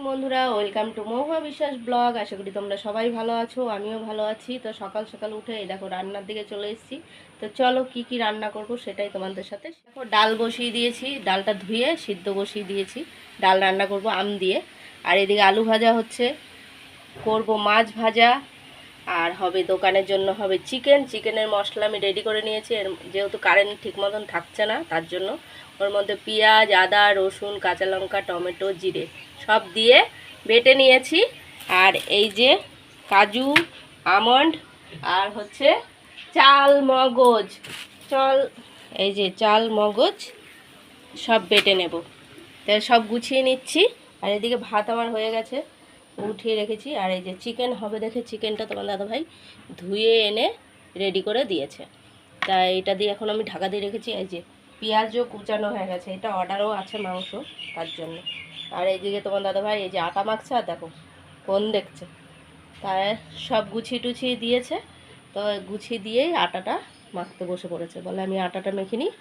বন্ধুরা, welcome to মহুয়া বিশ্বাস blog. আশা করি তোমরা সবাই ভালো আছো, আমিও ভালো আছি। তো সকাল সকাল উঠে এই দেখো রান্নার দিকে চলে এসেছি। তো চলো কি কি রান্না করব সেটাই তোমাদের সাথে। দেখো ডাল বসিয়ে দিয়েছি, ডালটা ধুয়ে সিদ্ধ বসিয়ে দিয়েছি। ডাল রান্না করব আম দিয়ে। আর এদিকে আলু ভাজা হচ্ছে, করব মাছ ভাজা, আর হবে দোকানের জন্য হবে চিকেনের মশলা আমি রেডি করে নিয়েছি। যেহেতু কারেন্ট ঠিক মতন থাকছে না, তার জন্য ওর মধ্যে পেঁয়াজ, আদা, রসুন, কাঁচা লঙ্কা, টমেটো, জিরে সব দিয়ে বেটে নিয়েছি। আর এই যে কাজু, আমন্ড, আর হচ্ছে চাল মগজ, এই যে চাল মগজ সব বেটে নেব। তাই সব গুছিয়ে নিচ্ছি। আর এদিকে ভাত আমার হয়ে গেছে, উঠিয়ে রেখেছি। আর এই যে চিকেন হবে দেখে চিকেনটা তোমার দাদাভাই ধুয়ে এনে রেডি করে দিয়েছে। তাই এটা দিয়ে এখন আমি ঢাকা দিয়ে রেখেছি। এই যে পেঁয়াজও কুচানো হয়ে গেছে, এটা অর্ডারও আছে মাংস, তার জন্য। আর এইদিকে তোমার দাদাভাই এই যে আটা মাখছে, আর দেখো কোন দেখছে। তাই সব গুছিয়ে টুছিয়ে দিয়েছে। তো গুছিয়ে দিয়েই আটাটা মাখতে বসে পড়েছে, বলে আমি আটাটা মেখে নিই।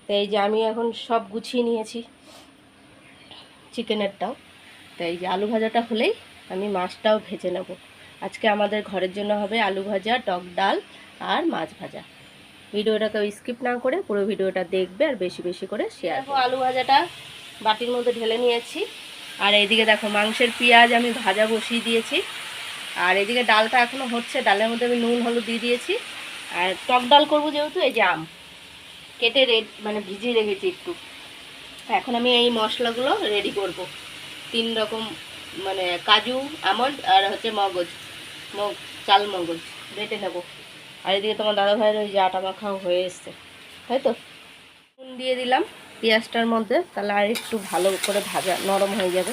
তো এই যে আমি এখন সব গুছিয়ে নিয়েছি চিকেনেরটাও। তো এই যে আলু ভাজাটা হলেই আমি মাছটাও ভেজে নেব। আজকে আমাদের ঘরের জন্য হবে আলু ভাজা, টক ডাল আর মাছ ভাজা। ভিডিওটাকে স্কিপ না করে পুরো ভিডিওটা দেখবে আর বেশি বেশি করে শেয়ার। দেখো আলু ভাজাটা বাটির মধ্যে ঢেলে নিয়েছি। আর এইদিকে দেখো মাংসের পেঁয়াজ আমি ভাজা বসিয়ে দিয়েছি। আর এদিকে ডালটা এখনও হচ্ছে, ডালের মধ্যে আমি নুন হলুদ দিয়ে দিয়েছি। আর টক ডাল করবো যেহেতু, এই যে আম কেটে ভিজিয়ে রেখেছি একটু। এখন আমি এই মশলাগুলো রেডি করব। 3 রকম কাজু, আমন্ড আর হচ্ছে চাল মগজ বেটে নেব। আর এদিকে তোমার দাদাভাইয়ের ওই যে আটা মাখাও হয়ে এসছে, তাই তো। নুন দিয়ে দিলাম পেঁয়াজটার মধ্যে, তাহলে আর একটু ভালো করে ভাজা নরম হয়ে যাবে।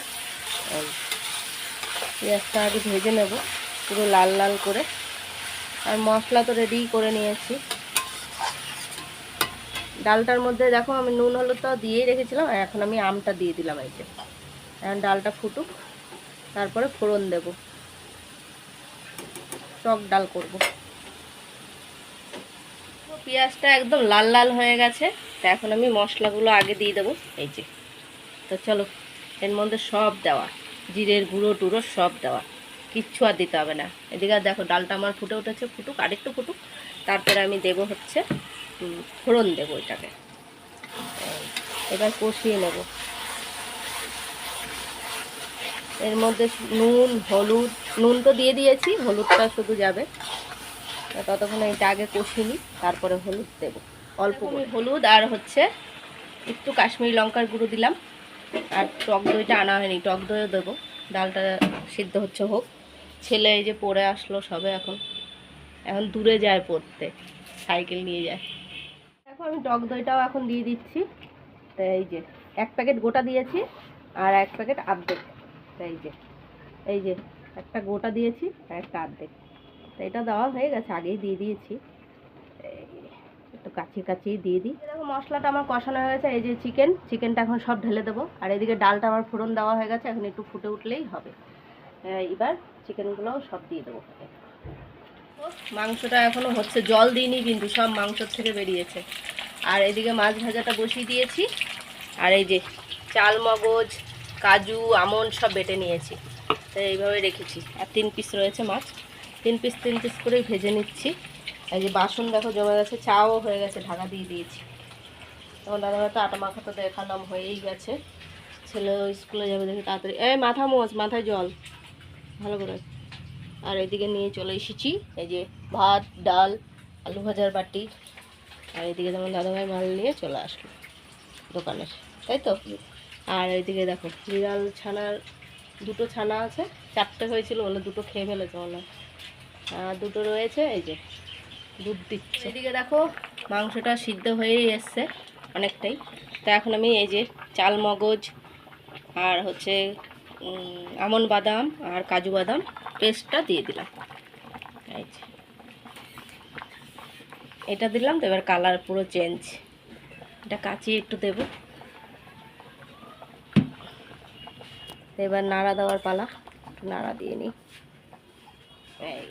পেঁয়াজটা আগে ভেজে নেব পুরো লাল লাল করে। আর মশলা তো রেডি করে নিয়েছি। ডালটার মধ্যে দেখো আমি নুন হলুদটাও দিয়েই রেখেছিলাম। আর এখন আমি আমটা দিয়ে দিলাম। এই যে এখন ডালটা ফুটুক, তারপরে ফোড়ন দেব। টক ডাল করব। পেঁয়াজটা একদম লাল লাল হয়ে গেছে। তা এখন আমি মশলাগুলো আগে দিয়ে দেবো। এই যে, তো চলো এর মধ্যে সব দেওয়া, জিরের গুঁড়ো টুড়ো সব দেওয়া, কিচ্ছু আর দিতে হবে না। এদিকে দেখো ডালটা আমার ফুটে উঠেছে, ফুটুক আরেকটু ফুটুক। তারপরে আমি দেব হচ্ছে ফোড়ন দেবো এটাকে। এবার কষিয়ে নেব। এর মধ্যে নুন হলুদ, নুন তো দিয়ে দিয়েছি, হলুদটা শুধু যাবে। ততক্ষণে এটা আগে কষিয়ে নিই, তারপরে হলুদ দেব অল্প করে। হলুদ আর হচ্ছে একটু কাশ্মীরি লঙ্কার গুঁড়ো দিলাম। আর টক দইটা আনা হয়নি, টক দইও দেবো। ডালটা সিদ্ধ হচ্ছে হোক। ছেলে এই যে পড়ে আসলো সবে, এখন দূরে যায় পড়তে, সাইকেল নিয়ে যায়। দেখো আমি টক দইটাও এখন দিয়ে দিচ্ছি। তো এই যে 1 প্যাকেট গোটা দিয়েছি, আর 1 প্যাকেট আর্ধেক। তো এই যে একটা গোটা দিয়েছি আর একটা আর্ধেক। তো এটা দেওয়া হয়ে গেছে, আগেই দিয়ে দিয়েছি। একটু কাচিয়ে দিয়ে দিই। দেখো মশলাটা আমার কষানো হয়ে গেছে। এই যে চিকেনটা এখন সব ঢেলে দেবো। আর এদিকে ডালটা আমার ফোড়ন দেওয়া হয়ে গেছে, এখন একটু ফুটে উঠলেই হবে। এবার চিকেনগুলোও সব দিয়ে দেবো। মাংসটা এখনও হচ্ছে, জল দিইনি কিন্তু, সব মাংসর থেকে বেরিয়েছে। আর এদিকে মাছ ভাজাটা বসিয়ে দিয়েছি। আর এই যে চাল মগজ, কাজু, আমন্ড সব বেটে নিয়েছি। তো এইভাবে রেখেছি। আর 3 পিস রয়েছে মাছ, 3 পিস করেই ভেজে নিচ্ছি। এই যে বাসন দেখো জমে গেছে, চাও হয়ে গেছে, ঢাকা দিয়ে দিয়েছি। তখন দাদাভাই তো আটা মাখা তো দেখালাম, হয়েই গেছে। ছেলে স্কুলে যাবে দেখি তাড়াতাড়ি। মাথা মোছ, মাথায় জল ভালো করে। আর এদিকে নিয়ে চলে এসেছি এই যে ভাত, ডাল, আলু ভাজার বাটি। আর এদিকে যেমন দাদাভাই মাল নিয়ে চলে আসলো দোকানের, তাই তো। আর এইদিকে দেখো বিড়াল ছানার 2টো ছানা আছে, 4টে হয়েছিল, বলে 2টো খেয়ে ফেলেছে মনে হয়। আর 2টো রয়েছে, এই যে দুধ দিচ্ছে। এদিকে দেখো মাংসটা সিদ্ধ হয়েই এসছে অনেকটাই। তো এখন আমি এই যে চাল মগজ আর হচ্ছে আমন্ড বাদাম আর কাজু বাদাম পেস্টটা দিয়ে দিলাম। এই যে এটা দিলাম। তো এবার কালার পুরো চেঞ্জ। এটা কাচিয়ে একটু দেবো। এবার নাড়া দেওয়ার পালা, নাড়া দিয়ে নিই। এই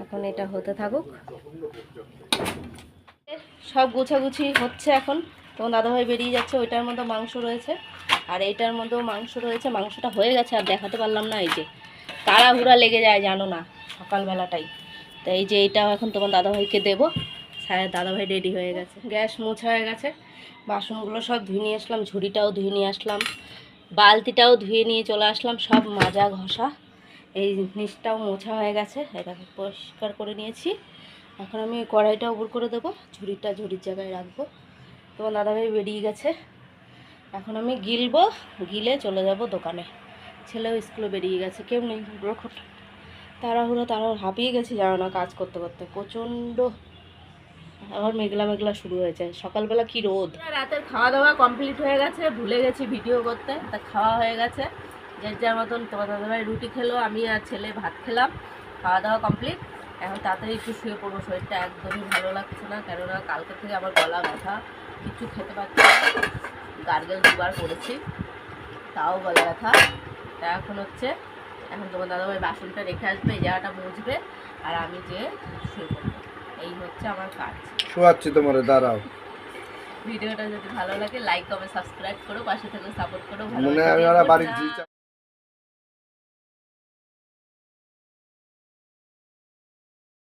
এখন এটা হতে থাকুক। সব গুছাগুছি হচ্ছে এখন। তোমার দাদাভাই বেরিয়ে যাচ্ছে, ওইটার মধ্যে মাংস রয়েছে আর এইটার মধ্যেও মাংস রয়েছে। মাংসটা হয়ে গেছে আর দেখাতে পারলাম না, এই যে তাড়াহুড়া লেগে যায় জানো না সকালবেলাটাই। তো এই যে এইটাও এখন তোমার দাদাভাইকে দেবো। দাদাভাই রেডি হয়ে গেছে, গ্যাস মোছা হয়ে গেছে, বাসনগুলো সব ধুয়ে নিয়ে আসলাম, ঝুড়িটাও ধুয়ে নিয়ে আসলাম, বালতিটাও ধুয়ে নিয়ে চলে আসলাম, সব মাজা ঘষা। এই নিচটাও মোছা হয়ে গেছে, এটাকে পরিষ্কার করে নিয়েছি। এখন আমি কড়াইটা উপর করে দেবো, ঝুড়িটা ঝুড়ির জায়গায় রাখবো। তোমার দাদাভাই বেরিয়ে গেছে, এখন আমি গিলবো, গিলে চলে যাব দোকানে। ছেলেও স্কুলে বেরিয়ে গেছে, কেউ নেই, তাড়াহুড়ো হাঁপিয়ে গেছি জানো না কাজ করতে করতে প্রচণ্ড। আবার মেঘলা মেঘলা শুরু হয়েছে, সকালবেলা কি রোদ। রাতের খাওয়া দাওয়া কমপ্লিট হয়ে গেছে, ভুলে গেছি ভিডিও করতে, তা খাওয়া হয়ে গেছে যার যার মতন। তোমার দাদাভাই রুটি খেলো, আমি আর ছেলে ভাত খেলাম, খাওয়া দাওয়া কমপ্লিট। এখন তাড়াতাড়ি একটু শুয়ে পড়বো, শরীরটা একদমই ভালো লাগছে না, কেননা কালকে থেকে আমার গলা ব্যথা, কিছু খেতে পারছি না, গার্গেল দুবার করেছি তাও গলা ব্যথা। তা এখন তোমার দাদাভাই বাসনটা রেখে আসবে, এই জায়গাটা মুছবে আর আমি যে শুয়ে পড়বো, এই হচ্ছে আমার কাজ। শোয়াচ্ছি তোমারে, দাঁড়াও। ভিডিওটা যদি ভালো লাগে লাইক কমেন্ট সাবস্ক্রাইব করো, পাশে থেকে সাপোর্ট করো। মনে হয় আমি ওরা বাড়ির